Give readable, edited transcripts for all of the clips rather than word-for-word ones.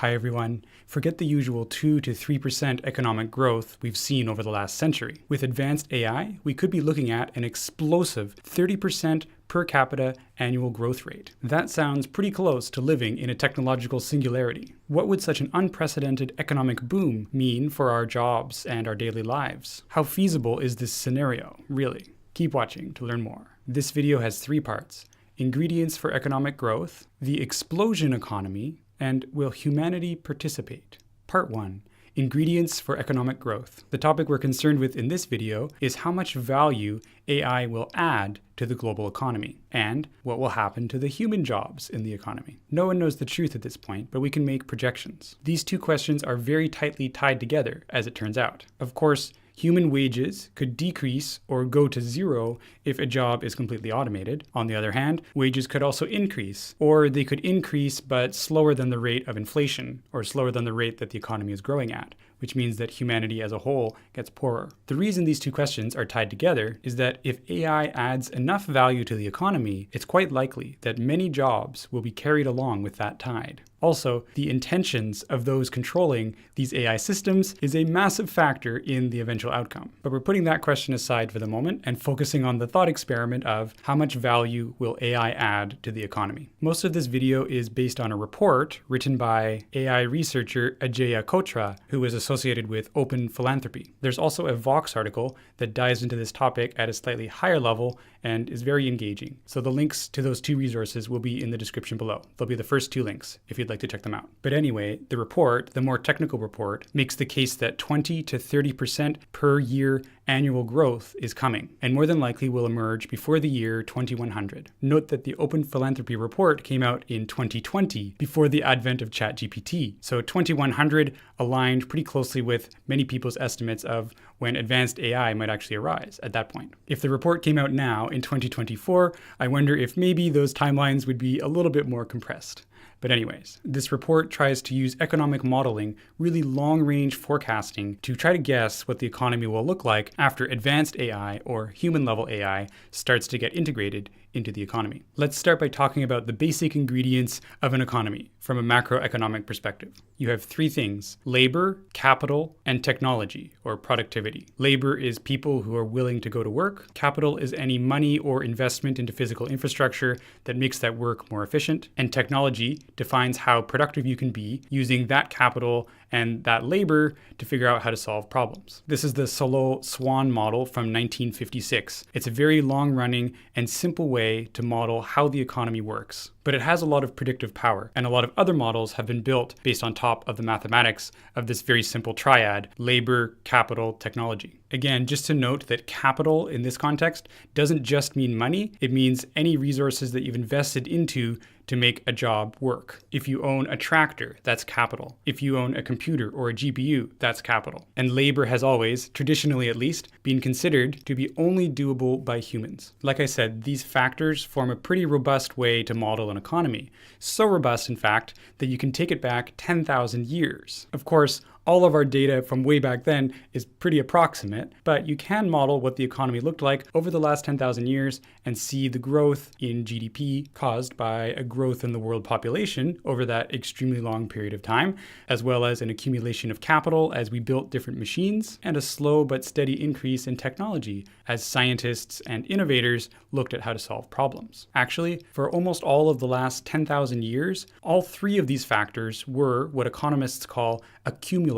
Hi everyone. Forget the usual 2 to 3% economic growth we've seen over the last century. With advanced AI, we could be looking at an explosive 30% per capita annual growth rate. That sounds pretty close to living in a technological singularity. What would such an unprecedented economic boom mean for our jobs and our daily lives? How feasible is this scenario, really? Keep watching to learn more. This video has 3 parts: ingredients for economic growth, the explosion economy, and will humanity participate? Part 1. Ingredients for economic growth. The topic we're concerned with in this video is how much value AI will add to the global economy, and what will happen to the human jobs in the economy. No one knows the truth at this point, but we can make projections. These 2 questions are very tightly tied together, as it turns out. Of course, human wages could decrease or go to 0 if a job is completely automated. On the other hand, wages could also increase, or they could increase but slower than the rate of inflation, or slower than the rate that the economy is growing at, which means that humanity as a whole gets poorer. The reason these 2 questions are tied together is that if AI adds enough value to the economy, it's quite likely that many jobs will be carried along with that tide. Also, the intentions of those controlling these AI systems is a massive factor in the eventual outcome. But we're putting that question aside for the moment and focusing on the thought experiment of how much value will AI add to the economy. Most of this video is based on a report written by AI researcher Ajaya Kotra, who is associated with Open Philanthropy. There's also a Vox article that dives into this topic at a slightly higher level and is very engaging. So the links to those 2 resources will be in the description below. They'll be the first 2 links if you'd like to check them out. But anyway, the report, the more technical report, makes the case that 20 to 30% per year annual growth is coming, and more than likely will emerge before the year 2100. Note that the Open Philanthropy report came out in 2020, before the advent of ChatGPT. So 2100 aligned pretty closely with many people's estimates of when advanced AI might actually arise at that point. If the report came out now in 2024, I wonder if maybe those timelines would be a little bit more compressed. But anyways, this report tries to use economic modeling, really long-range forecasting, to try to guess what the economy will look like after advanced AI or human-level AI starts to get integrated into the economy. Let's start by talking about the basic ingredients of an economy from a macroeconomic perspective. You have 3 things: labor, capital, and technology, or productivity. Labor is people who are willing to go to work. Capital is any money or investment into physical infrastructure that makes that work more efficient. And technology defines how productive you can be using that capital and that labor to figure out how to solve problems. This is the Solow-Swan model from 1956. It's a very long-running and simple way to model how the economy works. But it has a lot of predictive power, and a lot of other models have been built based on top of the mathematics of this very simple triad: labor, capital, technology. Again, just to note that capital in this context doesn't just mean money, it means any resources that you've invested into to make a job work. If you own a tractor, that's capital. If you own a computer or a GPU, that's capital. And labor has always, traditionally at least, been considered to be only doable by humans. Like I said, these factors form a pretty robust way to model an economy. So robust, in fact, that you can take it back 10,000 years. Of course, all of our data from way back then is pretty approximate, but you can model what the economy looked like over the last 10,000 years and see the growth in GDP caused by a growth in the world population over that extremely long period of time, as well as an accumulation of capital as we built different machines, and a slow but steady increase in technology as scientists and innovators looked at how to solve problems. Actually, for almost all of the last 10,000 years, all 3 of these factors were what economists call accumulable.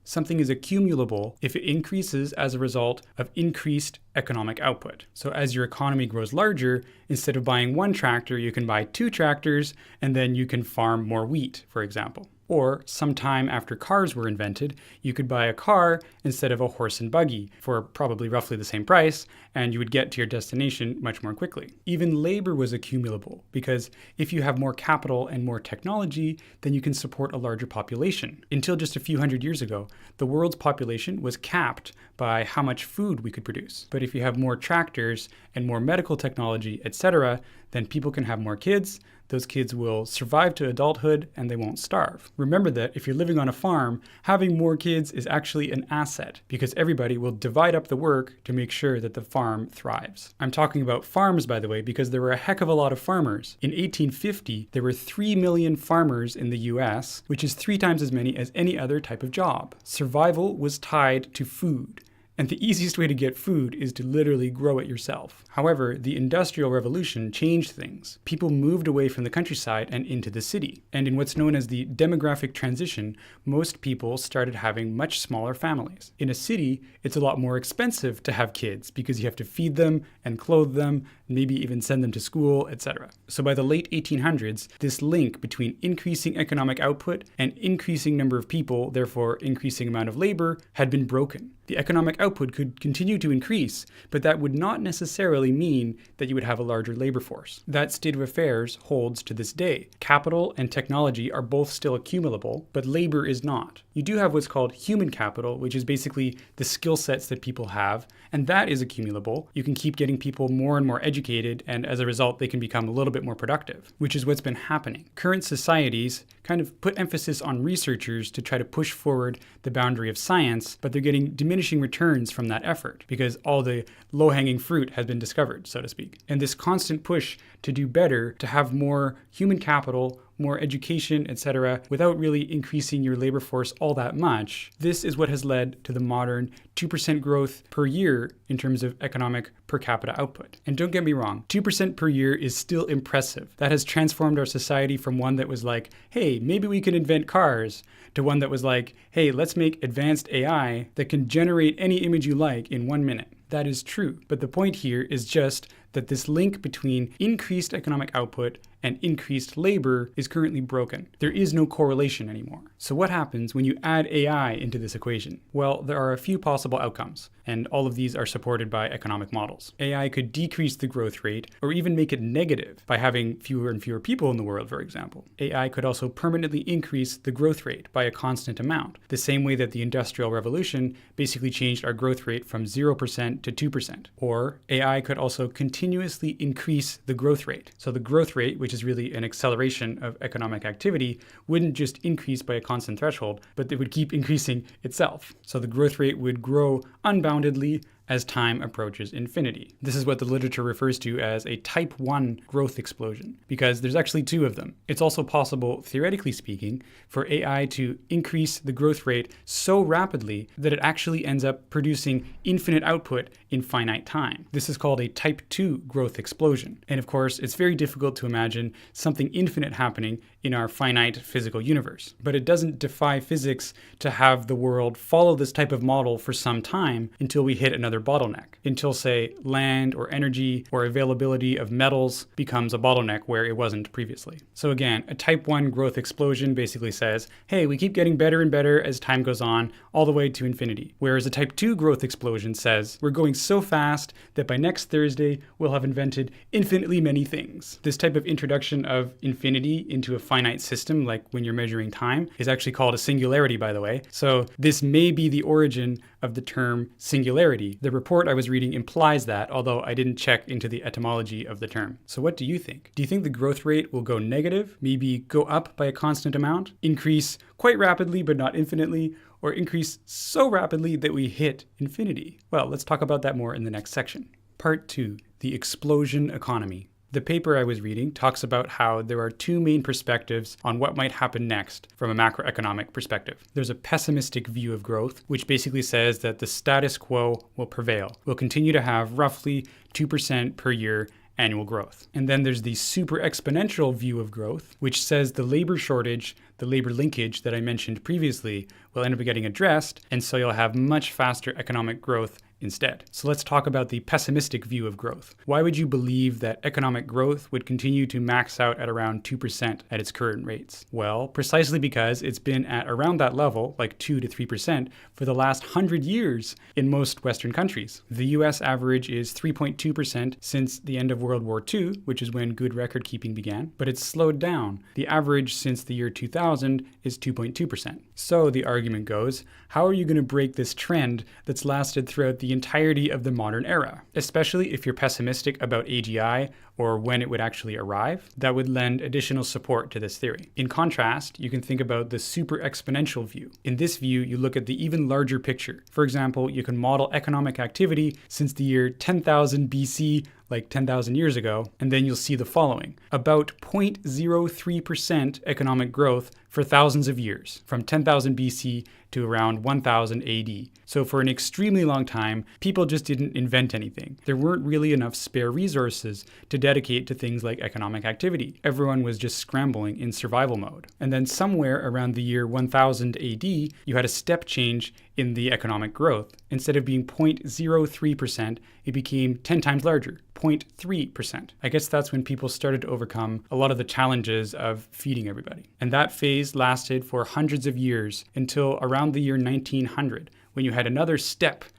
Something is accumulable if it increases as a result of increased economic output. So as your economy grows larger, instead of buying 1 tractor, you can buy 2 tractors, and then you can farm more wheat, for example. Or sometime after cars were invented, you could buy a car instead of a horse and buggy for probably roughly the same price, and you would get to your destination much more quickly. Even labor was accumulable, because if you have more capital and more technology, then you can support a larger population. Until just a few hundred years ago, the world's population was capped by how much food we could produce. But if you have more tractors and more medical technology, etc., then people can have more kids. Those kids will survive to adulthood and they won't starve. Remember that if you're living on a farm, having more kids is actually an asset because everybody will divide up the work to make sure that the farm thrives. I'm talking about farms, by the way, because there were a heck of a lot of farmers. In 1850, there were 3 million farmers in the US, which is 3 times as many as any other type of job. Survival was tied to food. And the easiest way to get food is to literally grow it yourself. However, the Industrial Revolution changed things. People moved away from the countryside and into the city. And in what's known as the demographic transition, most people started having much smaller families. In a city, it's a lot more expensive to have kids because you have to feed them and clothe them, maybe even send them to school, etc. So by the late 1800s, this link between increasing economic output and increasing number of people, therefore increasing amount of labor, had been broken. The economic output could continue to increase, but that would not necessarily mean that you would have a larger labor force. That state of affairs holds to this day. Capital and technology are both still accumulable, but labor is not. You do have what's called human capital, which is basically the skill sets that people have, and that is accumulable. You can keep getting people more and more educated, and as a result, they can become a little bit more productive, which is what's been happening. Current societies kind of put emphasis on researchers to try to push forward the boundary of science, but they're getting diminishing returns from that effort because all the low-hanging fruit has been discovered, so to speak. And this constant push to do better, to have more human capital, more education, etc., without really increasing your labor force all that much, this is what has led to the modern 2% growth per year in terms of economic per capita output. And don't get me wrong, 2% per year is still impressive. That has transformed our society from one that was like, hey, maybe we can invent cars, to one that was like, hey, let's make advanced AI that can generate any image you like in 1 minute. That is true. But the point here is just that this link between increased economic output and increased labor is currently broken. There is no correlation anymore. So what happens when you add AI into this equation? Well, there are a few possible outcomes, and all of these are supported by economic models. AI could decrease the growth rate or even make it negative by having fewer and fewer people in the world, for example. AI could also permanently increase the growth rate by a constant amount, the same way that the Industrial Revolution basically changed our growth rate from 0% to 2%. Or AI could also continuously increase the growth rate. So the growth rate, which is really an acceleration of economic activity, wouldn't just increase by a constant threshold, but it would keep increasing itself. So the growth rate would grow unboundedly as time approaches infinity. This is what the literature refers to as a type 1 growth explosion, because there's actually 2 of them. It's also possible, theoretically speaking, for AI to increase the growth rate so rapidly that it actually ends up producing infinite output in finite time. This is called a type 2 growth explosion. And of course, it's very difficult to imagine something infinite happening in our finite physical universe. But it doesn't defy physics to have the world follow this type of model for some time until we hit another bottleneck, until, say, land or energy or availability of metals becomes a bottleneck where it wasn't previously. So again, a type 1 growth explosion basically says, hey, we keep getting better and better as time goes on, all the way to infinity. Whereas a type 2 growth explosion says, we're going so fast that by next Thursday, we'll have invented infinitely many things. This type of introduction of infinity into a finite system, like when you're measuring time, is actually called a singularity, by the way. So this may be the origin of the term singularity. The report I was reading implies that, although I didn't check into the etymology of the term. So what do you think? Do you think the growth rate will go negative, maybe go up by a constant amount, increase quite rapidly but not infinitely, or increase so rapidly that we hit infinity? Well, let's talk about that more in the next section. Part 2, the explosion economy. The paper I was reading talks about how there are 2 main perspectives on what might happen next from a macroeconomic perspective. There's a pessimistic view of growth, which basically says that the status quo will prevail. We'll continue to have roughly 2% per year annual growth. And then there's the superexponential view of growth, which says the labor shortage, the labor linkage that I mentioned previously, will end up getting addressed, and so you'll have much faster economic growth instead. So let's talk about the pessimistic view of growth. Why would you believe that economic growth would continue to max out at around 2% at its current rates? Well, precisely because it's been at around that level, like 2 to 3%, for the last 100 years in most Western countries. The US average is 3.2% since the end of World War II, which is when good record keeping began, but it's slowed down. The average since the year 2000 is 2.2%. So the argument goes, how are you going to break this trend that's lasted throughout the entirety of the modern era, especially if you're pessimistic about AGI or when it would actually arrive, that would lend additional support to this theory. In contrast, you can think about the superexponential view. In this view, you look at the even larger picture. For example, you can model economic activity since the year 10,000 BC, like 10,000 years ago, and then you'll see the following: about 0.03% economic growth for thousands of years, from 10,000 BC to around 1000 AD. So for an extremely long time, people just didn't invent anything. There weren't really enough spare resources to dedicate to things like economic activity. Everyone was just scrambling in survival mode. And then somewhere around the year 1000 AD, you had a step change in the economic growth. Instead of being 0.03%, it became 10 times larger, 0.3%. I guess that's when people started to overcome a lot of the challenges of feeding everybody. And that phase lasted for hundreds of years until around the year 1900, when you had another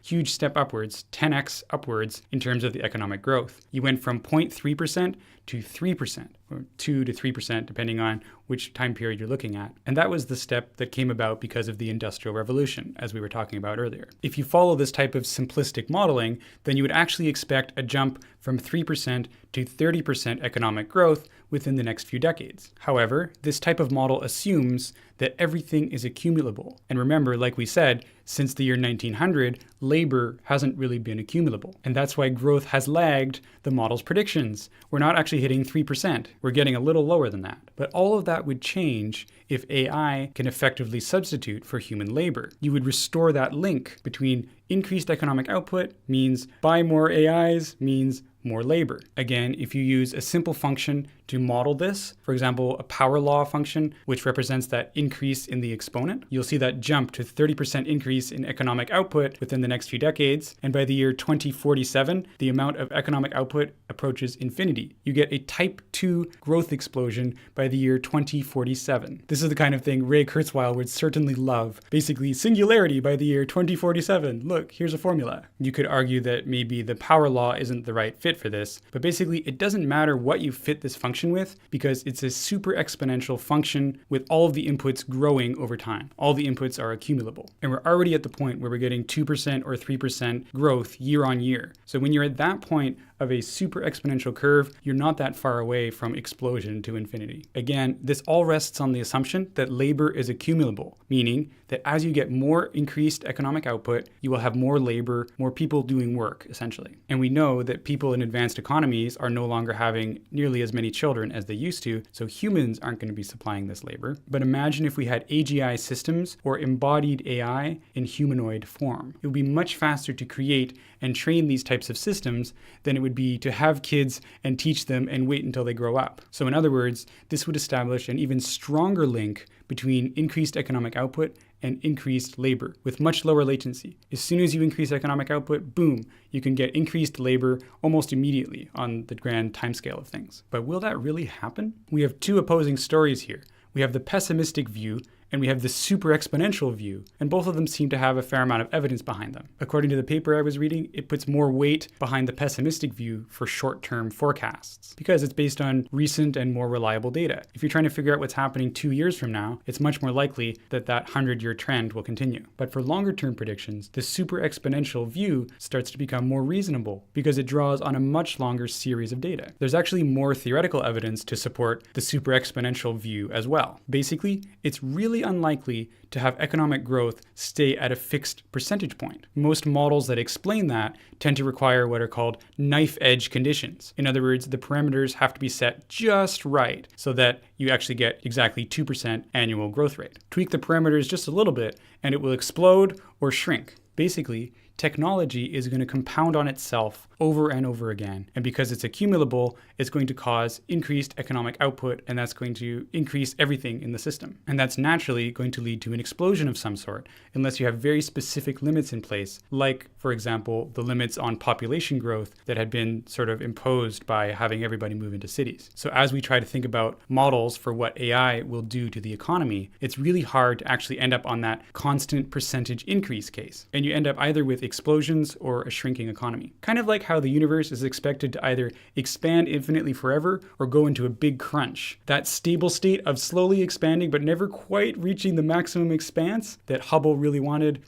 huge step upwards, 10x upwards in terms of the economic growth. You went from 0.3% to 3%, or 2 to 3%, depending on which time period you're looking at. And that was the step that came about because of the Industrial Revolution, as we were talking about earlier. If you follow this type of simplistic modeling, then you would actually expect a jump from 3% to 30% economic growth within the next few decades. However, this type of model assumes that everything is accumulable. And remember, like we said, since the year 1900, labor hasn't really been accumulable. And that's why growth has lagged the model's predictions. We're not actually hitting 3%. We're getting a little lower than that. But all of that would change if AI can effectively substitute for human labor. You would restore that link between increased economic output means buy more AIs means more labor. Again, if you use a simple function to model this, for example, a power law function, which represents that increase in the exponent, you'll see that jump to 30% increase in economic output within the next few decades. And by the year 2047, the amount of economic output approaches infinity. You get a type 2 growth explosion by the year 2047. This is the kind of thing Ray Kurzweil would certainly love. Basically, singularity by the year 2047. Look, here's a formula. You could argue that maybe the power law isn't the right fit for this, but basically it doesn't matter what you fit this function with, because it's a super exponential function with all of the inputs growing over time. All the inputs are accumulable. And we're already at the point where we're getting 2% or 3% growth year on year. So when you're at that point of a super exponential curve, you're not that far away from explosion to infinity. Again, this all rests on the assumption that labor is accumulable, meaning that as you get more increased economic output, you will have more labor, more people doing work, essentially. And we know that people in advanced economies are no longer having nearly as many children as they used to, so humans aren't going to be supplying this labor. But imagine if we had AGI systems or embodied AI in humanoid form. It would be much faster to create and train these types of systems than it would be to have kids and teach them and wait until they grow up. So in other words, this would establish an even stronger link between increased economic output and increased labor with much lower latency. As soon as you increase economic output, boom, you can get increased labor almost immediately on the grand timescale of things. But will that really happen? We have two opposing stories here. We have the pessimistic view and we have the superexponential view, and both of them seem to have a fair amount of evidence behind them. According to the paper I was reading, it puts more weight behind the pessimistic view for short-term forecasts because it's based on recent and more reliable data. If you're trying to figure out what's happening 2 years from now, it's much more likely that that 100-year trend will continue. But for longer-term predictions, the superexponential view starts to become more reasonable because it draws on a much longer series of data. There's actually more theoretical evidence to support the superexponential view as well. Basically, it's really unlikely to have economic growth stay at a fixed percentage point. Most models that explain that tend to require what are called knife edge conditions. In other words, the parameters have to be set just right so that you actually get exactly 2% annual growth rate. Tweak the parameters just a little bit and it will explode or shrink. Basically, technology is going to compound on itself over and over again. And because it's accumulable, it's going to cause increased economic output, and that's going to increase everything in the system. And that's naturally going to lead to an explosion of some sort, unless you have very specific limits in place, like, for example, the limits on population growth that had been sort of imposed by having everybody move into cities. So as we try to think about models for what AI will do to the economy, it's really hard to actually end up on that constant percentage increase case. And you end up either with explosions or a shrinking economy. Kind of like how the universe is expected to either expand infinitely forever or go into a big crunch. That stable state of slowly expanding but never quite reaching the maximum expanse that Hubble really wanted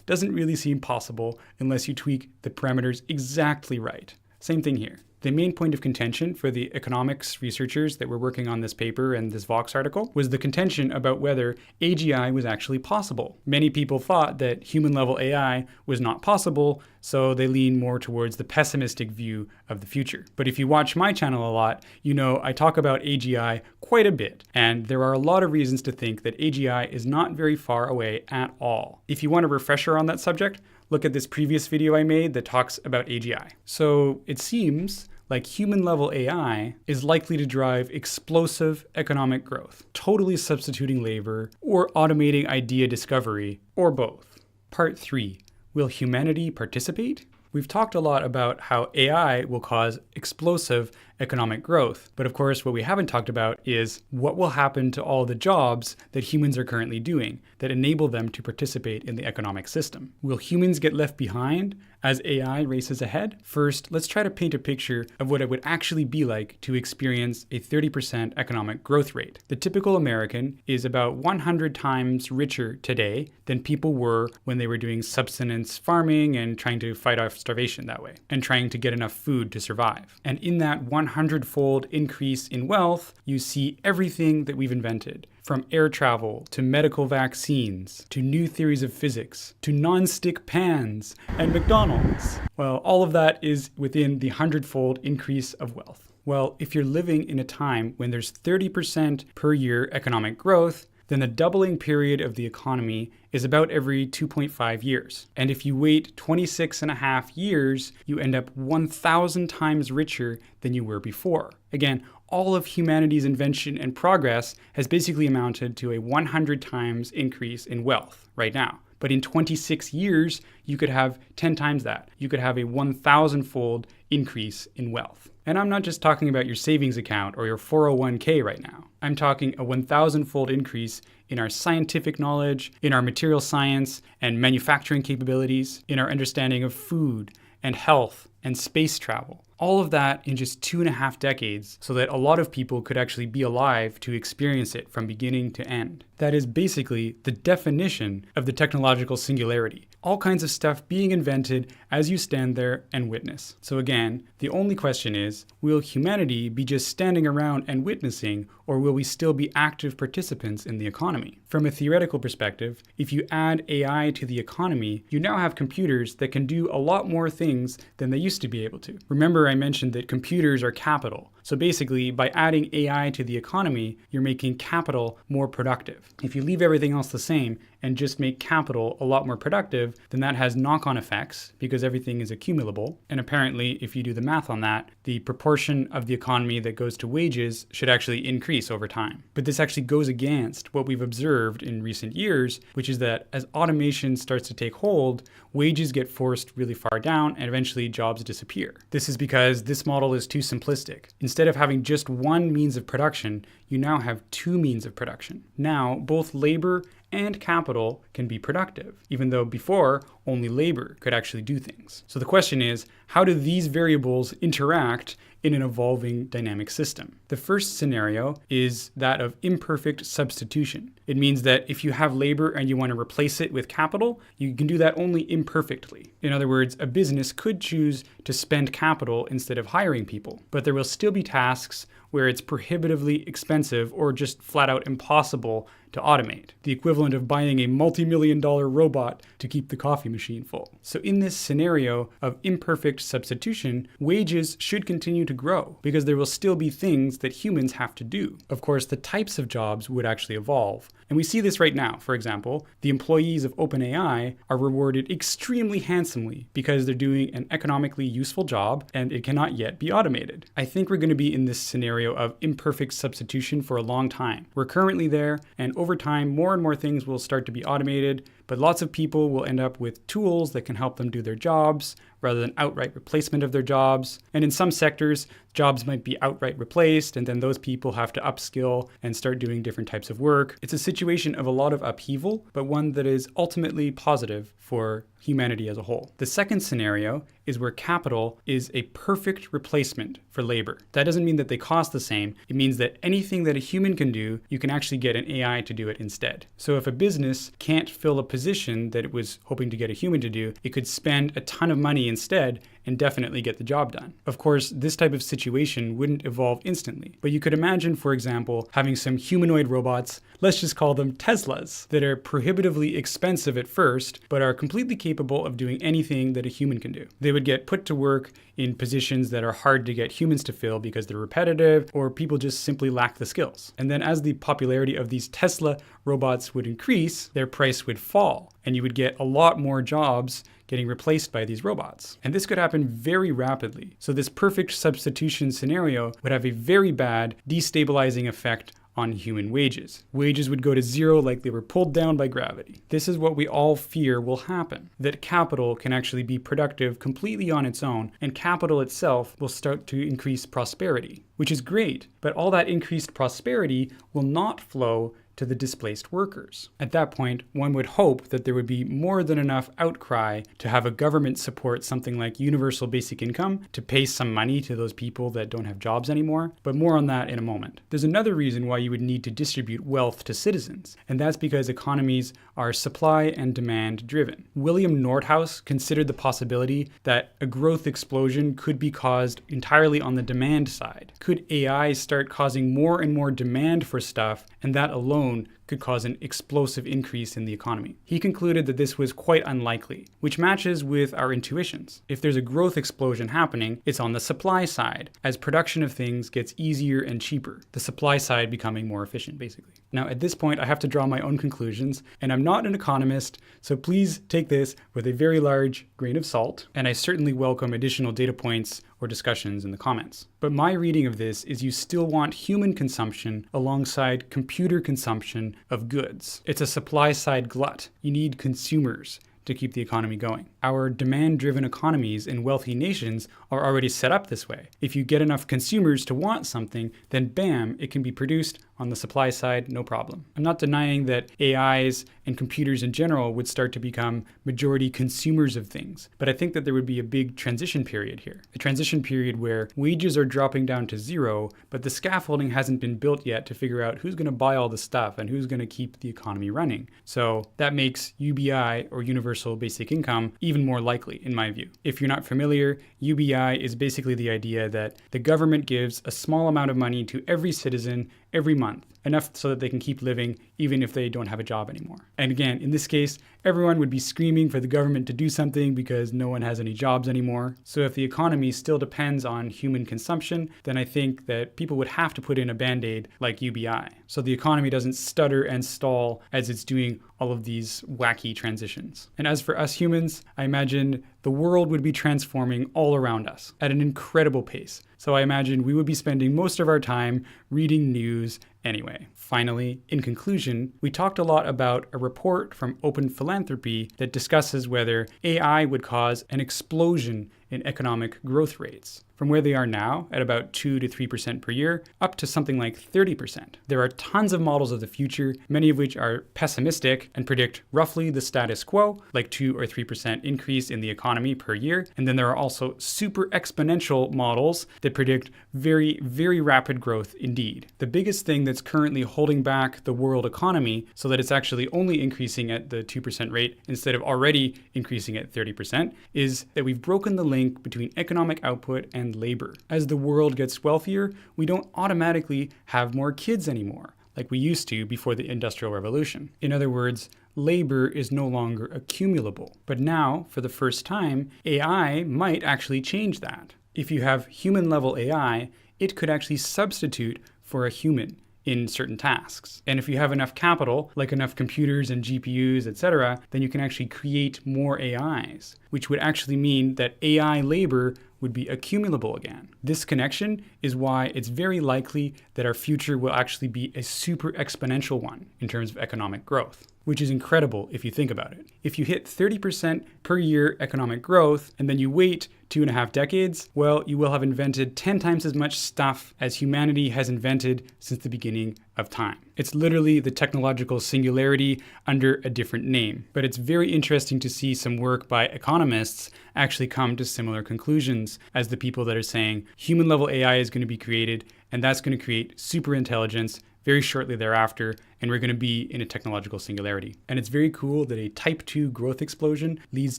doesn't really seem possible unless you tweak the parameters exactly right. Same thing here. The main point of contention for the economics researchers that were working on this paper and this Vox article was the contention about whether AGI was actually possible. Many people thought that human-level AI was not possible, so they lean more towards the pessimistic view of the future. But if you watch my channel a lot, you know I talk about AGI quite a bit, and there are a lot of reasons to think that AGI is not very far away at all. If you want a refresher on that subject, look at this previous video I made that talks about AGI. So it seems like human-level AI is likely to drive explosive economic growth, totally substituting labor, or automating idea discovery, or both. Part 3. Will humanity participate? We've talked a lot about how AI will cause explosive economic growth, but of course what we haven't talked about is what will happen to all the jobs that humans are currently doing that enable them to participate in the economic system. Will humans get left behind as AI races ahead? First, let's try to paint a picture of what it would actually be like to experience a 30% economic growth rate. The typical American is about 100 times richer today than people were when they were doing subsistence farming and trying to fight off starvation that way, and trying to get enough food to survive. And in that 100-fold increase in wealth, you see everything that we've invented, from air travel to medical vaccines to new theories of physics to non-stick pans and McDonald's. Well, all of that is within the 100-fold increase of wealth. Well, if you're living in a time when there's 30% per year economic growth, then the doubling period of the economy is about every 2.5 years. And if you wait 26.5 years, you end up 1,000 times richer than you were before. Again, all of humanity's invention and progress has basically amounted to a 100 times increase in wealth right now. But in 26 years, you could have 10 times that. You could have a 1,000-fold increase in wealth. And I'm not just talking about your savings account or your 401k right now. I'm talking a 1,000-fold increase in our scientific knowledge, in our material science and manufacturing capabilities, in our understanding of food and health and space travel. All of that in just 2.5 decades, so that a lot of people could actually be alive to experience it from beginning to end. That is basically the definition of the technological singularity. All kinds of stuff being invented as you stand there and witness. So again, the only question is, will humanity be just standing around and witnessing, or will we still be active participants in the economy? From a theoretical perspective, if you add AI to the economy, you now have computers that can do a lot more things than they used to be able to. Remember, I mentioned that computers are capital. So basically, by adding AI to the economy, you're making capital more productive. If you leave everything else the same and just make capital a lot more productive, then that has knock-on effects because everything is accumulable. And apparently, if you do the math on that, the proportion of the economy that goes to wages should actually increase over time. But this actually goes against what we've observed in recent years, which is that as automation starts to take hold, wages get forced really far down and eventually jobs disappear. This is because this model is too simplistic. Instead of having just one means of production, you now have two means of production. Now, both labor and capital can be productive, even though before only labor could actually do things. So the question is, how do these variables interact in an evolving dynamic system? The first scenario is that of imperfect substitution. It means that if you have labor and you want to replace it with capital, you can do that only imperfectly. In other words, a business could choose to spend capital instead of hiring people, but there will still be tasks where it's prohibitively expensive or just flat out impossible to automate, the equivalent of buying a multi-million-dollar robot to keep the coffee machine full. So in this scenario of imperfect substitution, wages should continue to grow because there will still be things that humans have to do. Of course, the types of jobs would actually evolve. And we see this right now. For example, the employees of OpenAI are rewarded extremely handsomely because they're doing an economically useful job and it cannot yet be automated. I think we're going to be in this scenario of imperfect substitution for a long time. We're currently there, and over time, more and more things will start to be automated, but lots of people will end up with tools that can help them do their jobs rather than outright replacement of their jobs. And in some sectors, jobs might be outright replaced, and then those people have to upskill and start doing different types of work. It's a situation of a lot of upheaval, but one that is ultimately positive for humanity as a whole. The second scenario is where capital is a perfect replacement for labor. That doesn't mean that they cost the same. It means that anything that a human can do, you can actually get an AI to do it instead. So if a business can't fill a position that it was hoping to get a human to do, it could spend a ton of money instead and definitely get the job done. Of course, this type of situation wouldn't evolve instantly, but you could imagine, for example, having some humanoid robots, let's just call them Teslas, that are prohibitively expensive at first, but are completely capable of doing anything that a human can do. They would get put to work in positions that are hard to get humans to fill because they're repetitive or people just simply lack the skills. And then as the popularity of these Tesla robots would increase, their price would fall, and you would get a lot more jobs getting replaced by these robots. And this could happen very rapidly. So this perfect substitution scenario would have a very bad destabilizing effect on human wages. Wages would go to zero like they were pulled down by gravity. This is what we all fear will happen, that capital can actually be productive completely on its own, and capital itself will start to increase prosperity, which is great, but all that increased prosperity will not flow to the displaced workers. At that point, one would hope that there would be more than enough outcry to have a government support something like universal basic income to pay some money to those people that don't have jobs anymore, but more on that in a moment. There's another reason why you would need to distribute wealth to citizens, and that's because economies are supply and demand driven. William Nordhaus considered the possibility that a growth explosion could be caused entirely on the demand side. Could AI start causing more and more demand for stuff, and that alone could cause an explosive increase in the economy? He concluded that this was quite unlikely, which matches with our intuitions. If there's a growth explosion happening, it's on the supply side, as production of things gets easier and cheaper, the supply side becoming more efficient, basically. Now, at this point, I have to draw my own conclusions, and I'm not an economist, so please take this with a very large grain of salt, and I certainly welcome additional data points or discussions in the comments. But my reading of this is you still want human consumption alongside computer consumption of goods. It's a supply side glut. You need consumers to keep the economy going. Our demand-driven economies in wealthy nations are already set up this way. If you get enough consumers to want something, then bam, it can be produced on the supply side, no problem. I'm not denying that AIs and computers in general would start to become majority consumers of things, but I think that there would be a big transition period here. A transition period where wages are dropping down to zero, but the scaffolding hasn't been built yet to figure out who's going to buy all the stuff and who's going to keep the economy running. So that makes UBI, or universal basic income, even more likely, in my view. If you're not familiar, UBI is basically the idea that the government gives a small amount of money to every citizen every month, enough so that they can keep living even if they don't have a job anymore. And again, in this case, everyone would be screaming for the government to do something because no one has any jobs anymore. So if the economy still depends on human consumption, then I think that people would have to put in a band-aid like UBI, so the economy doesn't stutter and stall as it's doing all of these wacky transitions. And as for us humans, I imagine the world would be transforming all around us at an incredible pace. So I imagine we would be spending most of our time reading news anyway. Finally, in conclusion, we talked a lot about a report from Open Philanthropy that discusses whether AI would cause an explosion in economic growth rates, from where they are now at about 2 to 3% per year, up to something like 30%. There are tons of models of the future, many of which are pessimistic and predict roughly the status quo, like 2 or 3% increase in the economy per year. And then there are also super exponential models that predict very, very rapid growth indeed. The biggest thing that's currently holding back the world economy so that it's actually only increasing at the 2% rate instead of already increasing at 30% is that we've broken the link between economic output and labor. As the world gets wealthier, we don't automatically have more kids anymore, like we used to before the Industrial Revolution. In other words, labor is no longer accumulable. But now, for the first time, AI might actually change that. If you have human-level AI, it could actually substitute for a human in certain tasks. And if you have enough capital, like enough computers and GPUs, etc., then you can actually create more AIs, which would actually mean that AI labor would be accumulable again. This connection is why it's very likely that our future will actually be a super exponential one in terms of economic growth, which is incredible if you think about it. If you hit 30% per year economic growth and then you wait 2.5 decades, well, you will have invented 10 times as much stuff as humanity has invented since the beginning of time. It's literally the technological singularity under a different name. But it's very interesting to see some work by economists actually come to similar conclusions as the people that are saying human-level AI is going to be created, and that's going to create super intelligence very shortly thereafter, and we're going to be in a technological singularity. And it's very cool that a type 2 growth explosion leads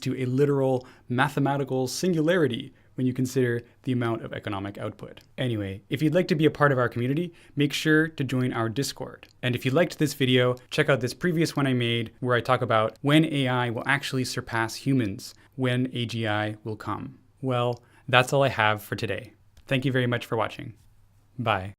to a literal mathematical singularity when you consider the amount of economic output. Anyway, if you'd like to be a part of our community, make sure to join our Discord. And if you liked this video, check out this previous one I made where I talk about when AI will actually surpass humans, when AGI will come. Well, that's all I have for today. Thank you very much for watching. Bye.